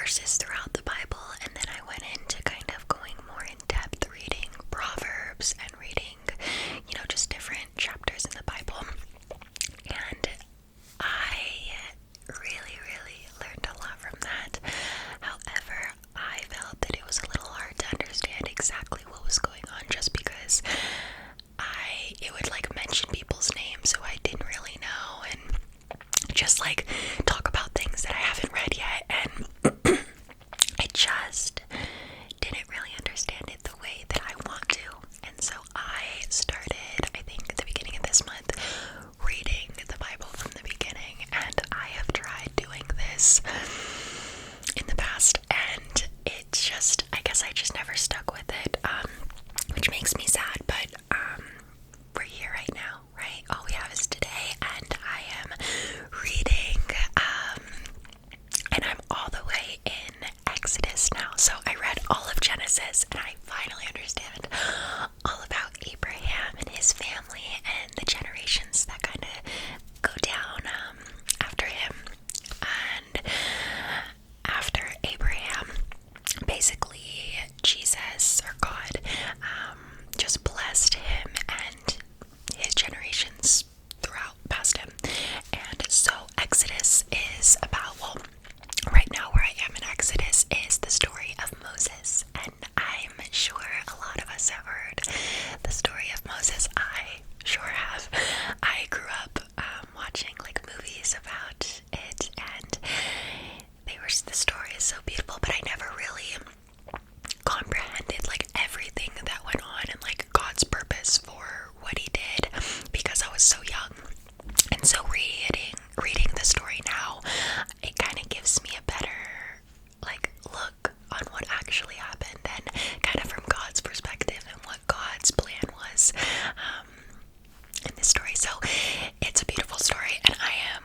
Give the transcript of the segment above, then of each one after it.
verses throughout the Bible, and then I went into kind of going more in depth, reading Proverbs and reading, just different chapters in the Bible. And I really, really learned a lot from that. However, I felt that it was a little hard to understand exactly what was going on, just because it would like mention people's names who I didn't really know, and just like talk about things that I haven't read yet, and I just didn't really understand it the way that I want to. And so I started, I think at the beginning of this month, reading the Bible from the beginning, and I have tried doing this in the past, and it just, I guess I just never stuck with it, which makes me sad, but we're here right now, right? All we have is today, and I am reading, and I'm all the way in Exodus now. So I read all of Genesis, and I finally understand all about Abraham and his family and the generations that kind of go down after him. And after Abraham, basically Jesus, or God, just blessed him and his generations throughout past him. And so Exodus is about, well, right now where I am in Exodus is the story of Moses, and I'm sure a lot of us have heard the story of Moses. I sure have. I grew up watching like movies about it, and the story is so beautiful, but I never really comprehended like everything that went on and like God's purpose for what he did, because I was so young. And so reading the story now, it kind of gives me a better like look on what actually happened, and kind of from God's perspective and what God's plan was in this story. So it's a beautiful story, and I am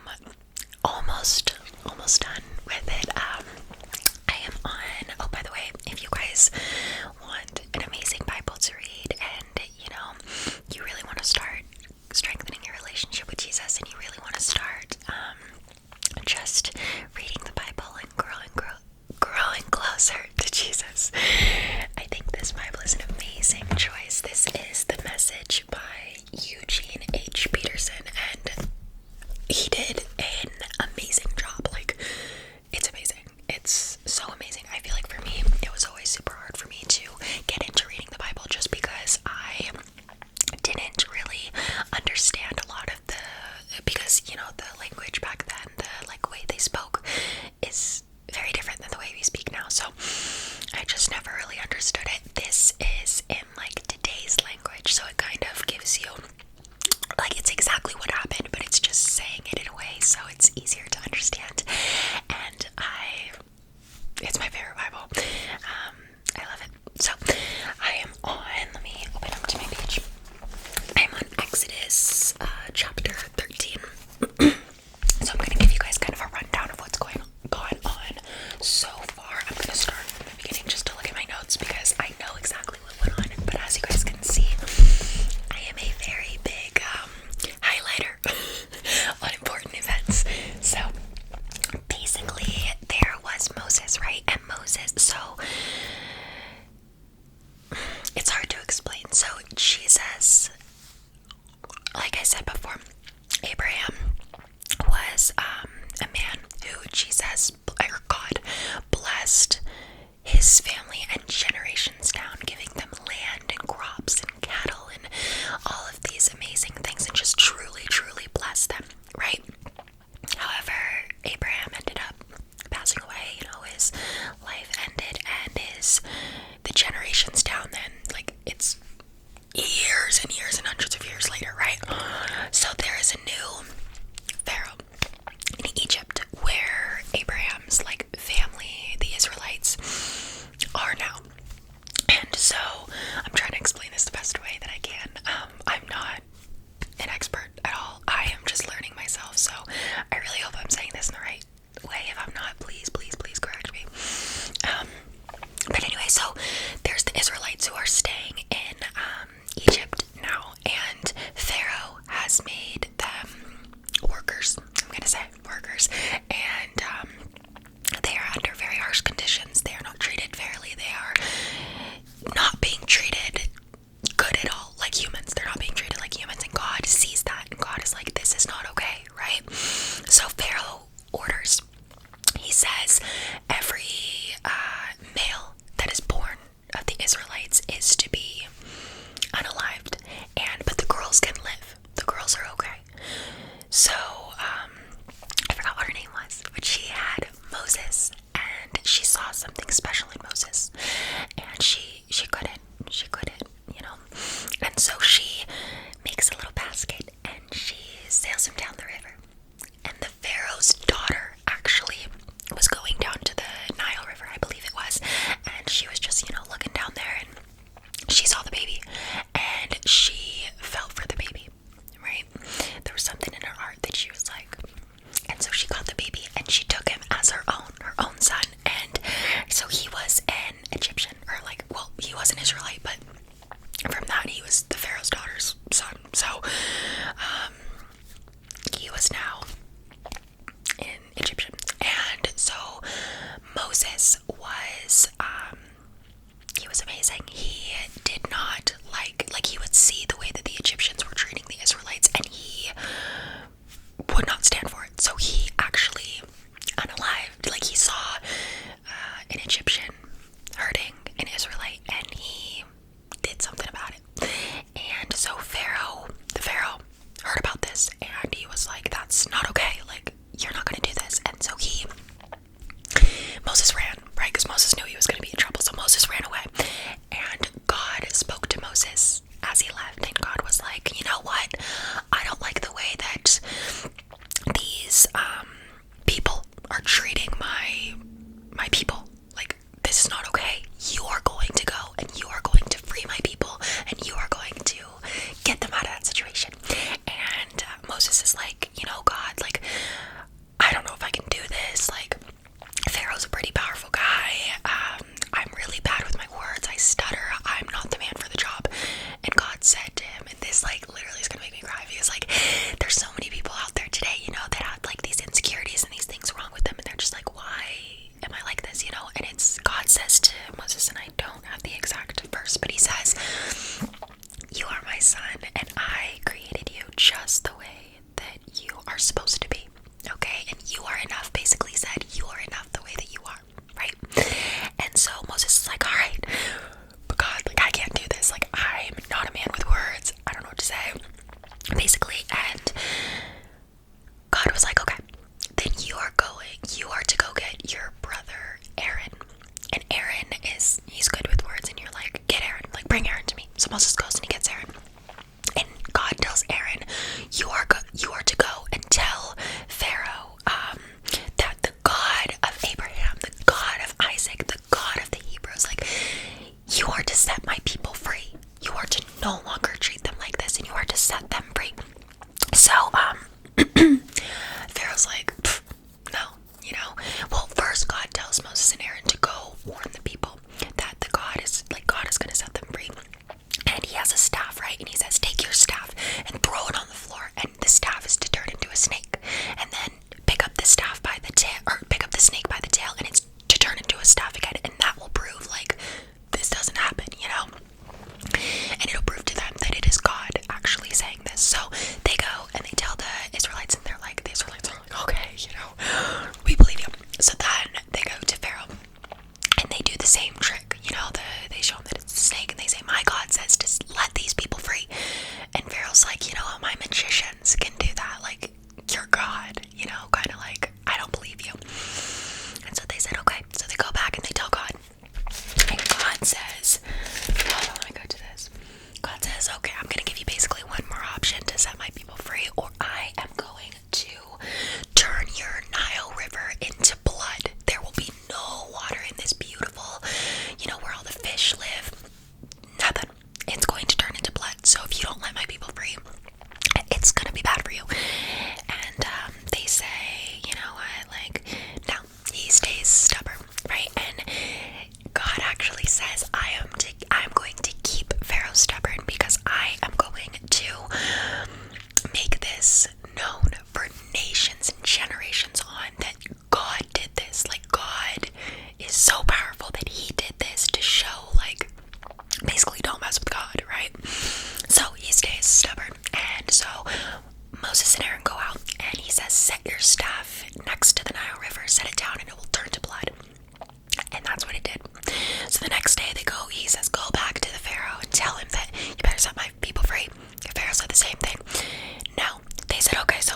almost done with it. I am on, oh, by the way, if you guys want an amazing Bible to read, and you really want to start strengthening your relationship with Jesus, and you really want to start just reading the Bible and growing closer to Jesus, I think this Bible is an amazing choice. This is The Message by Eugene Peterson, and he did an amazing job. Like, it's amazing. It's so amazing. I feel like for me, it was always super hard for me to get into reading the Bible, just because I didn't really understand a lot of because the language back then, the like way they spoke is very different than the way we speak now. So I just never really understood it. This is in like today's language, so it kind of gives you like, it's exactly what happened, but it's just saying it in a way so it's easier to understand. And it's my favorite Bible. I love it. So I am on, let me open up to my page. I'm on Exodus chapter 13. So I'm going to give you guys kind of a rundown of what's gone on so far. I'm going to start from the beginning just to look at my notes, because I know exactly what went on. But as you guys can see, I am a very big highlighter on important events. So basically there was Moses, right? And Moses, so it's hard to explain. So Jesus, like I said before, Abraham was a man who God blessed his family and generations down, giving them land and crops and cattle and all of these amazing things, and just truly, truly blessed them, right? However, Abraham ended up passing away. His life ended, and the generations down then, like, it's years and years and hundreds of years later, right? So there is a new Pharaoh in Egypt, where Abraham's like family, the Israelites, she saw something special in Moses, and she couldn't, you know. And so she makes a little basket and she sails him down the river. And the Pharaoh's daughter actually was going down to the Nile River, I believe it was, and she was just, looking down there, and she saw the baby, and she fell for the baby, right? There was something in her heart that she was like, and so she got the baby, and she took him as her own son, and so he was an Egyptian, or he was an Israelite, but from that, he was the Pharaoh's daughter's son, so, he was now in Egyptian, and so Moses was, he was amazing. He did not he would see the way that the Egyptians were treating the Israelites, and he would not stand for it. So he actually unalived, he saw an Egyptian hurting an Israelite, and he did something about it. And so the Pharaoh heard about this, and he was like, that's not okay, you're not gonna do this. And so Moses ran, right? Because Moses knew he was gonna be in trouble, so Moses ran away. And God spoke to Moses as he left, and God was like, you know what? I don't like the way that these people are treating my people. This is not okay. You are going to go, and you are going to free my people, and you are going to get them out of that situation. And Moses is like, God, I don't know if I can do this. Pharaoh's a pretty powerful guy. I'm really bad with my words. I stutter. I'm not the man for the job. And God said to him, and this literally is gonna make me cry, because there's so many people out there today, that have these insecurities and these things wrong with them, and they're just why am I like this, And it's, God says to Moses, and I don't have the exact verse, but he says, you are my son, and I created you just the way that you are supposed to be. Okay, and you are enough, basically said, you are enough the way that you are, right? And so Moses is like, all right, but God, I can't do this, I'm not a man with words, I don't know what to say, basically. And God was like, okay, then you are to go get your brother Aaron. And Aaron he's good with words, and you're like, get Aaron, bring Aaron to me. So Moses goes and he gets Aaron. And God tells Aaron, you are to go and tell Pharaoh that the God of Abraham, the God of Isaac, the God of the Hebrews, you are to set my people free. You are to no longer treat them like this, and you are to set them free. So Pharaoh's like, no, Well, first God tells Moses and Aaron to go warn the people that God is going to set them free. And he has a staff, right? And he says, take your staff and throw it on the floor, and the staff is to turn into a snake. And then pick up the staff by the tail, or pick up the snake by the tail, and it's to turn into a staff again. And that will prove this doesn't happen, And it'll prove to them that it is God actually saying this. So they go and they tell the Israelites, and the Israelites are like, okay, we believe you. So then they go to Pharaoh, and they do the same trick, they show him that it's a snake, and they say, my God says to let these people free. And Pharaoh's like, my magicians can do that, you're God, kind of I don't believe you. And so they said, okay. So they go back and they tell God, and God says, hold on, let me go to this. God says, okay, I'm gonna give you basically one more option to set my people free, or I am going to turn your Nile River into blood. There will be no water in this beautiful, where all the fish live. Nothing. It's going to turn into blood. So if you don't let my people free, it's gonna be bad for you. And they say, no, he stays stubborn, right? And God actually says, I'm going to keep Pharaoh stubborn, because I am going to make this known for nations and generations on that God did this. God is so powerful that he did this to show, basically don't mess with God, right? So he stays stubborn. And so Moses and Aaron go out, and he says, set your staff next to the Nile River, set it down, and it will turn to blood. And that's what it did. So the next day he says, go back to the Pharaoh and tell him that you better set my people free. The Pharaoh said the same thing. No, they said, okay, so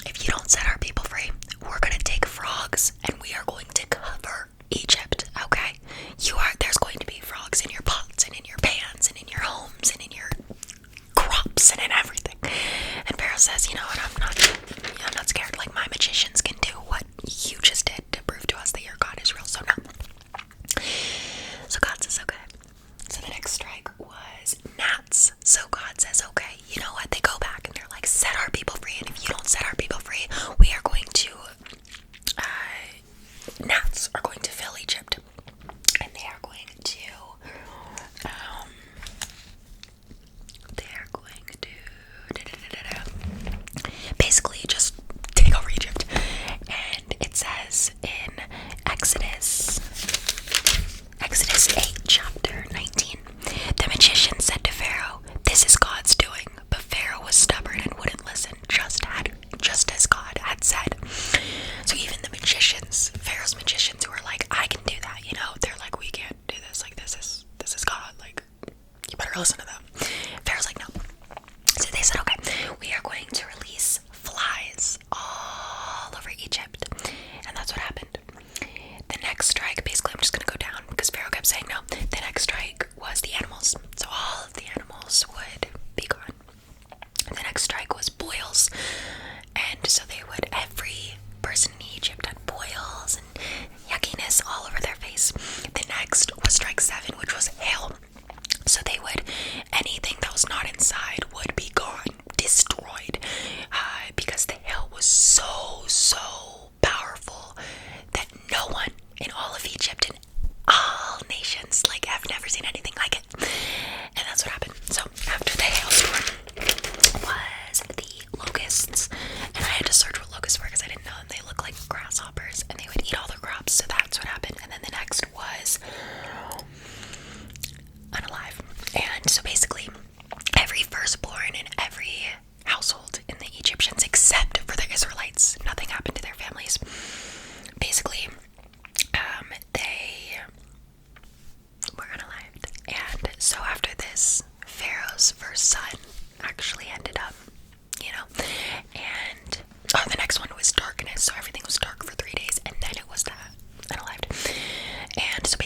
if you don't set our people free, we're going to take frogs, and we are going to cover each all over their face. The next was strike 7, which was hail. So anything that was not inside would be gone, destroyed, because the hail was so powerful that no one in all of Egypt and all nations, like, I've never seen anything like it. And that's what happened. So after the hailstorm was the locusts, and I had to search what locusts were because I didn't know them. They look like grasshoppers, and they would eat all the crops. So that's what happened. And then the next was unalive. And so basically, every firstborn in every household in the Egyptians, except for the Israelites, nothing happened to their families. Basically, they were unalived. And so after this, Pharaoh's first son actually ended up, and the next one was darkness. So everything was dark for 3 days, and then it was that unalived. And so